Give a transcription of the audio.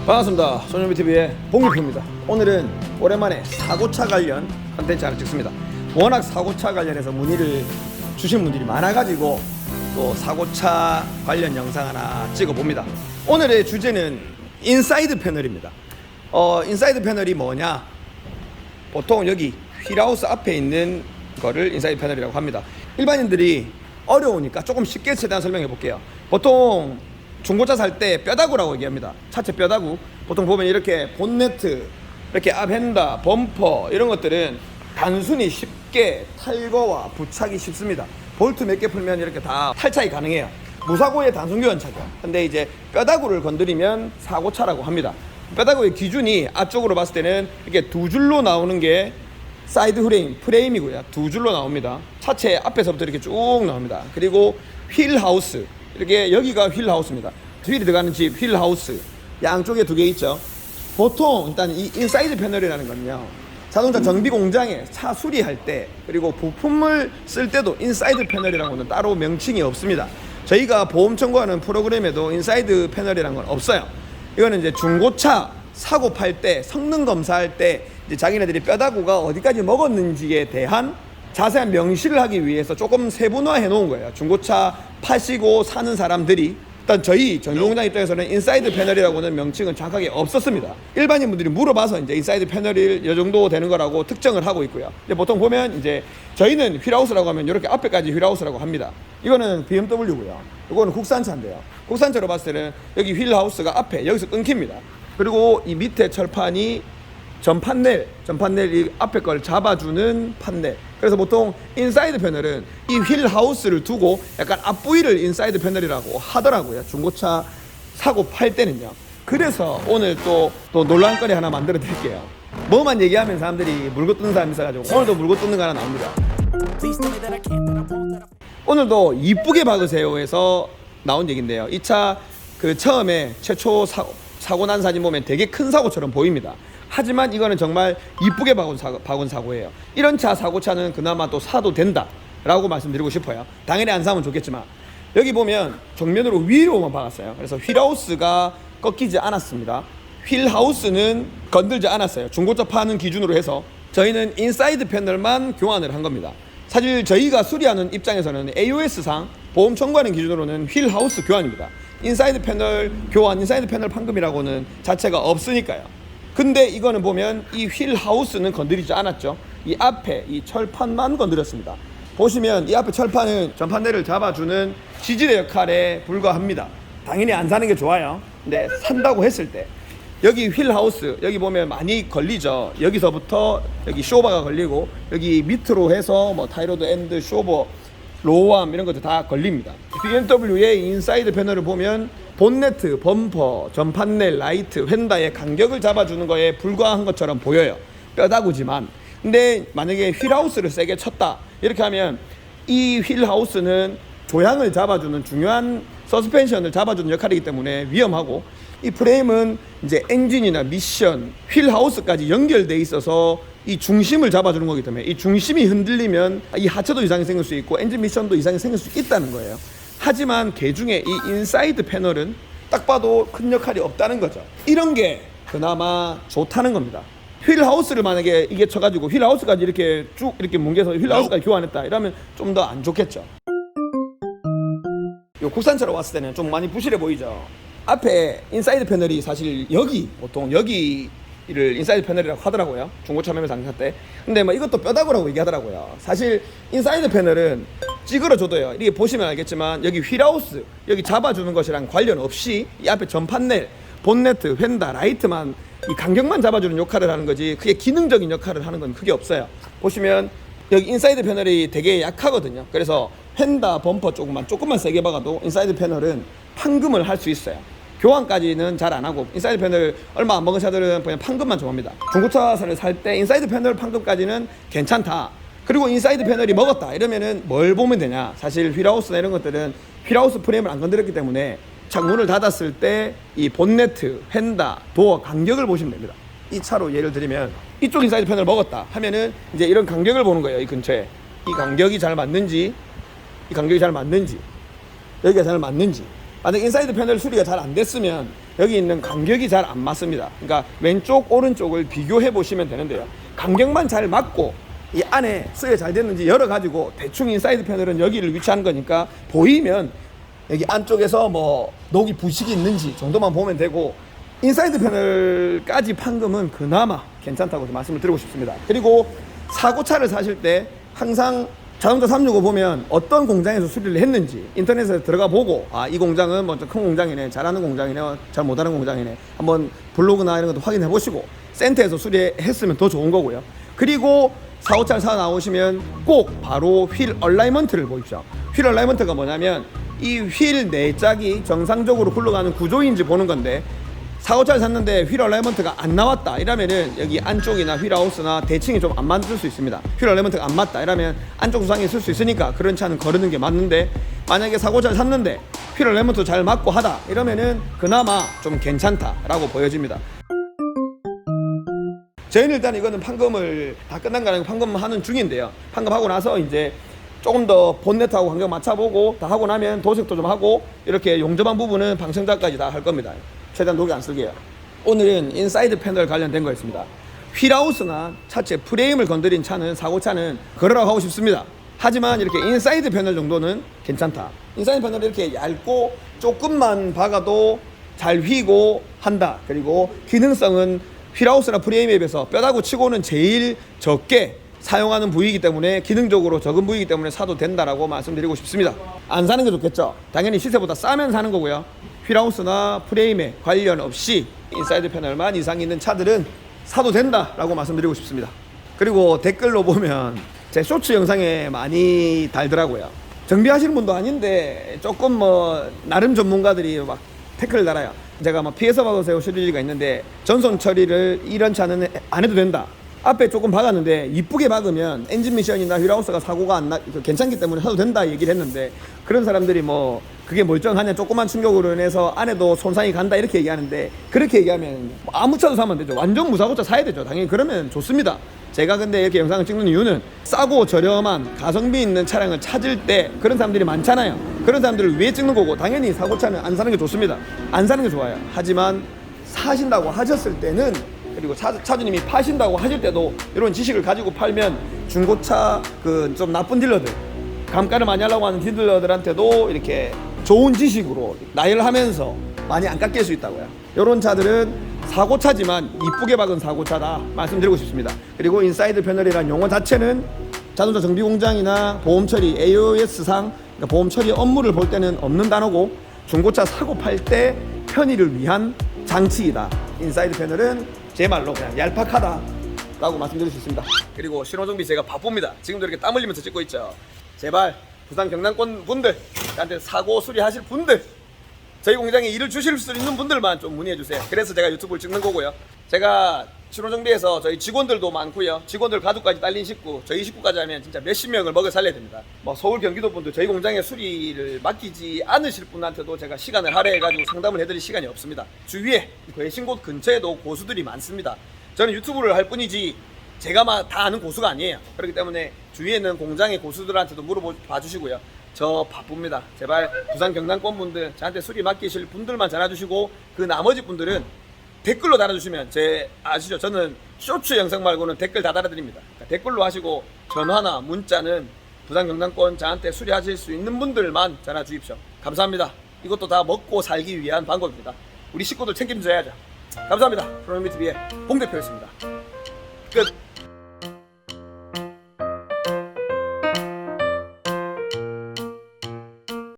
반갑습니다. 손현비TV의 봉길표입니다. 오늘은 오랜만에 사고차 관련 컨텐츠 하나 찍습니다. 워낙 사고차 관련해서 문의를 주신 분들이 많아가지고 또 사고차 관련 영상 하나 찍어봅니다. 오늘의 주제는 인사이드 패널입니다. 인사이드 패널이 뭐냐? 보통 여기 휠하우스 앞에 있는 거를 인사이드 패널이라고 합니다. 일반인들이 어려우니까 조금 쉽게 최대한 설명해 볼게요. 보통 중고차 살 때 뼈다구라고 얘기합니다. 차체 뼈다구. 보통 보면 이렇게 본네트, 이렇게 앞엔다, 범퍼 이런 것들은 단순히 쉽게 탈거와 부착이 쉽습니다. 볼트 몇 개 풀면 이렇게 다 탈착이 가능해요. 무사고의 단순 교환차죠. 근데 이제 뼈다구를 건드리면 사고차라고 합니다. 뼈다구의 기준이 앞쪽으로 봤을 때는 이렇게 두 줄로 나오는 게 사이드 프레임이고요. 두 줄로 나옵니다. 차체 앞에서부터 이렇게 쭉 나옵니다. 그리고 휠 하우스. 이렇게 여기가 휠 하우스입니다. 휠이 들어가는 집 휠 하우스 양쪽에 두 개 있죠. 보통 일단 이 인사이드 패널이라는 건요, 자동차 정비 공장에 차 수리할 때 그리고 부품을 쓸 때도 인사이드 패널이라고는 따로 명칭이 없습니다. 저희가 보험 청구하는 프로그램에도 인사이드 패널이라는 건 없어요. 이거는 이제 중고차 사고 팔 때, 성능 검사할 때 이제 자기네들이 뼈다구가 어디까지 먹었는지에 대한 자세한 명시를 하기 위해서 조금 세분화해 놓은 거예요. 중고차 파시고 사는 사람들이, 일단 저희 전용공장 입장에서는 인사이드 패널이라고는 명칭은 정확하게 없었습니다. 일반인 분들이 물어봐서 이제 인사이드 패널이 이 정도 되는 거라고 특정을 하고 있고요. 근데 보통 보면 이제 저희는 휠하우스라고 하면 이렇게 앞에까지 휠하우스라고 합니다. 이거는 BMW고요. 이거는 국산차인데요. 국산차로 봤을 때는 여기 휠하우스가 앞에 여기서 끊깁니다. 그리고 이 밑에 철판이 전판넬 이 앞에 걸 잡아주는 판넬. 그래서 보통 인사이드 패널은 이 휠 하우스를 두고 약간 앞부위를 인사이드 패널이라고 하더라고요. 중고차 사고 팔 때는요. 그래서 오늘 또 논란거리 하나 만들어 드릴게요. 뭐만 얘기하면 사람들이 물고 뜯는 사람이 있어가지고 오늘도 물고 뜯는 거 하나 나옵니다. 오늘도 이쁘게 박으세요 해서 나온 얘기인데요. 이 차 그 처음에 최초 사고 난 사진 보면 되게 큰 사고처럼 보입니다. 하지만 이거는 정말 이쁘게 박은 사고예요. 이런 차 사고차는 그나마 또 사도 된다 라고 말씀드리고 싶어요. 당연히 안 사면 좋겠지만 여기 보면 정면으로 위로만 박았어요. 그래서 휠하우스가 꺾이지 않았습니다. 휠하우스는 건들지 않았어요. 중고차 파는 기준으로 해서 저희는 인사이드 패널만 교환을 한 겁니다. 사실 저희가 수리하는 입장에서는 AOS상 보험 청구하는 기준으로는 휠하우스 교환입니다. 인사이드 패널 교환, 인사이드 패널 판금이라고는 자체가 없으니까요. 근데 이거는 보면 이 휠 하우스는 건드리지 않았죠. 이 앞에 이 철판만 건드렸습니다. 보시면 이 앞에 철판은 전판넬을 잡아주는 지지대 역할에 불과합니다. 당연히 안 사는 게 좋아요. 근데 산다고 했을 때 여기 휠 하우스 여기 보면 많이 걸리죠. 여기서부터 여기 쇼버가 걸리고 여기 밑으로 해서 뭐 타이로드 엔드 쇼버 로우암 이런 것도 다 걸립니다. BMW의 인사이드 패널을 보면 본네트, 범퍼, 전판넬, 라이트, 휀다의 간격을 잡아주는 거에 불과한 것처럼 보여요. 뼈다구지만. 근데 만약에 휠하우스를 세게 쳤다 이렇게 하면 이 휠하우스는 조향을 잡아주는 중요한 서스펜션을 잡아주는 역할이기 때문에 위험하고, 이 프레임은 이제 엔진이나 미션, 휠하우스까지 연결돼 있어서 이 중심을 잡아주는 거기 때문에 이 중심이 흔들리면 이 하체도 이상이 생길 수 있고 엔진 미션도 이상이 생길 수 있다는 거예요. 하지만 그 중에 이 인사이드 패널은 딱 봐도 큰 역할이 없다는 거죠. 이런 게 그나마 좋다는 겁니다. 휠하우스를 만약에 이게 쳐가지고 휠하우스까지 이렇게 쭉 이렇게 뭉개서 휠하우스까지 교환했다 이러면 좀 더 안 좋겠죠. 요 국산차로 왔을 때는 좀 많이 부실해 보이죠. 앞에 인사이드 패널이 사실 여기 보통 여기를 인사이드 패널이라고 하더라고요. 중고차 매매 장사 때. 근데 뭐 이것도 뼈다구라고 얘기하더라고요. 사실 인사이드 패널은 찌그러져도요. 이렇게 보시면 알겠지만 여기 휠하우스 여기 잡아주는 것이랑 관련 없이 이 앞에 전판넬, 본네트, 휀다, 라이트만 이 간격만 잡아주는 역할을 하는 거지 그게 기능적인 역할을 하는 건 크게 없어요. 보시면 여기 인사이드 패널이 되게 약하거든요. 그래서 휀다, 범퍼 조금만 세게 박아도 인사이드 패널은 판금을 할 수 있어요. 교환까지는 잘 안 하고 인사이드 패널 얼마 안 먹은 차들은 그냥 판금만 좋아합니다. 중고차를 살 때 인사이드 패널 판금까지는 괜찮다. 그리고 인사이드 패널이 먹었다 이러면은 뭘 보면 되냐? 사실 휠하우스나 이런 것들은 휠하우스 프레임을 안 건드렸기 때문에 창문을 닫았을 때 이 본네트, 휀다, 도어 간격을 보시면 됩니다. 이 차로 예를 들면 이쪽 인사이드 패널을 먹었다 하면은 이제 이런 간격을 보는 거예요. 이 근처에 이 간격이 잘 맞는지, 이 간격이 잘 맞는지, 여기가 잘 맞는지 만약 인사이드 패널 수리가 잘 안 됐으면 여기 있는 간격이 잘 안 맞습니다. 그러니까 왼쪽 오른쪽을 비교해 보시면 되는데요. 간격만 잘 맞고 이 안에 수리가 잘 됐는지 열어가지고 대충 인사이드 패널은 여기를 위치한 거니까 보이면 여기 안쪽에서 뭐 녹이 부식이 있는지 정도만 보면 되고, 인사이드 패널까지 판금은 그나마 괜찮다고 말씀을 드리고 싶습니다. 그리고 사고차를 사실 때 항상 자동차 365 보면 어떤 공장에서 수리를 했는지 인터넷에 들어가 보고, 아, 이 공장은 먼저 큰 공장이네, 잘하는 공장이네, 잘 못하는 공장이네, 한번 블로그나 이런 것도 확인해 보시고 센터에서 수리했으면 더 좋은 거고요. 그리고 사고차를 사 나오시면 꼭 바로 휠 얼라이먼트를 보십시오. 휠 얼라이먼트가 뭐냐면 이 휠 네 짝이 정상적으로 굴러가는 구조인지 보는 건데, 사고차를 샀는데 휠 얼라이먼트가 안 나왔다 이러면은 여기 안쪽이나 휠하우스나 대칭이 좀 안 맞을 수 있습니다. 휠 얼라이먼트가 안 맞다 이러면 안쪽 수상이 있을 수 있으니까 그런 차는 거르는 게 맞는데, 만약에 사고차를 샀는데 휠 얼라이먼트 잘 맞고 하다 이러면은 그나마 좀 괜찮다라고 보여집니다. 저희는 일단 이거는 판금을 다 끝난 거 아니고 판금하는 중인데요. 판금하고 나서 이제 조금 더 본네트하고 간격 맞춰보고 다 하고 나면 도색도 좀 하고 이렇게 용접한 부분은 방청자까지 다 할 겁니다. 최대한 녹이 안 쓸게요. 오늘은 인사이드 패널 관련된 거였습니다. 휠하우스나 차체 프레임을 건드린 차는, 사고차는 걸으라고 하고 싶습니다. 하지만 이렇게 인사이드 패널 정도는 괜찮다. 인사이드 패널이 이렇게 얇고 조금만 박아도 잘 휘고 한다. 그리고 기능성은 휠하우스나 프레임에 비해서 뼈다구 치고는 제일 적게 사용하는 부위이기 때문에 기능적으로 적은 부위이기 때문에 사도 된다라고 말씀드리고 싶습니다. 안 사는 게 좋겠죠. 당연히 시세보다 싸면 사는 거고요. 휠하우스나 프레임에 관련 없이 인사이드 패널만 이상 있는 차들은 사도 된다라고 말씀드리고 싶습니다. 그리고 댓글로 보면 제 쇼츠 영상에 많이 달더라고요. 정비하시는 분도 아닌데 조금 뭐 나름 전문가들이 막 댓글을 달아요. 제가 막 피해서 받으세요 시리즈가 있는데, 전손 처리를 이런 차는 안 해도 된다. 앞에 조금 박았는데 이쁘게 박으면 엔진 미션이나 휠하우스가 사고가 안 나, 괜찮기 때문에 해도 된다 얘기를 했는데, 그런 사람들이 뭐 그게 멀쩡하냐, 조그만 충격으로 인해서 안에도 손상이 간다 이렇게 얘기하는데, 그렇게 얘기하면 아무 차도 사면 되죠. 완전 무사고차 사야 되죠. 당연히 그러면 좋습니다. 제가 근데 이렇게 영상을 찍는 이유는 싸고 저렴한 가성비 있는 차량을 찾을 때 그런 사람들이 많잖아요. 그런 사람들을 위해 찍는 거고, 당연히 사고차는 안 사는 게 좋습니다. 안 사는 게 좋아요. 하지만 사신다고 하셨을 때는, 그리고 차주님이 파신다고 하실 때도 이런 지식을 가지고 팔면 중고차 그 좀 나쁜 딜러들, 감가를 많이 하려고 하는 딜러들한테도 이렇게 좋은 지식으로 나열하면서 많이 안 깎일 수 있다고요. 이런 차들은 사고차지만 이쁘게 박은 사고차다 말씀드리고 싶습니다. 그리고 인사이드 패널이라는 용어 자체는 자동차 정비 공장이나 보험 처리 AOS상, 그러니까 보험 처리 업무를 볼 때는 없는 단어고, 중고차 사고 팔 때 편의를 위한 장치이다. 인사이드 패널은 제 말로 그냥 얄팍하다 라고 말씀드릴 수 있습니다. 그리고 신호정비 제가 바쁩니다. 지금도 이렇게 땀 흘리면서 찍고 있죠. 제발 부산 경남권 분들, 저한테 사고 수리하실 분들, 저희 공장에 일을 주실 수 있는 분들만 좀 문의해 주세요. 그래서 제가 유튜브를 찍는 거고요. 제가 신호정비에서 저희 직원들도 많고요. 직원들 가족까지 딸린 식구, 저희 식구까지 하면 진짜 몇십 명을 먹여 살려야 됩니다. 뭐 서울 경기도 분들 저희 공장에 수리를 맡기지 않으실 분한테도 제가 시간을 할애해가지고 상담을 해드릴 시간이 없습니다. 주위에 외신곳 근처에도 고수들이 많습니다. 저는 유튜브를 할 뿐이지 제가 막 다 아는 고수가 아니에요. 그렇기 때문에 주위에 있는 공장의 고수들한테도 물어봐 주시고요. 저 바쁩니다. 제발 부산 경남권 분들, 저한테 수리 맡기실 분들만 전화 주시고, 그 나머지 분들은 댓글로 달아주시면, 제 아시죠? 저는 쇼츠 영상 말고는 댓글 다 달아드립니다. 그러니까 댓글로 하시고 전화나 문자는 부산 경남권 저한테 수리하실 수 있는 분들만 전화 주십시오. 감사합니다. 이것도 다 먹고 살기 위한 방법입니다. 우리 식구들 책임져야죠. 감사합니다. 프로미TV의 홍 대표였습니다. 끝.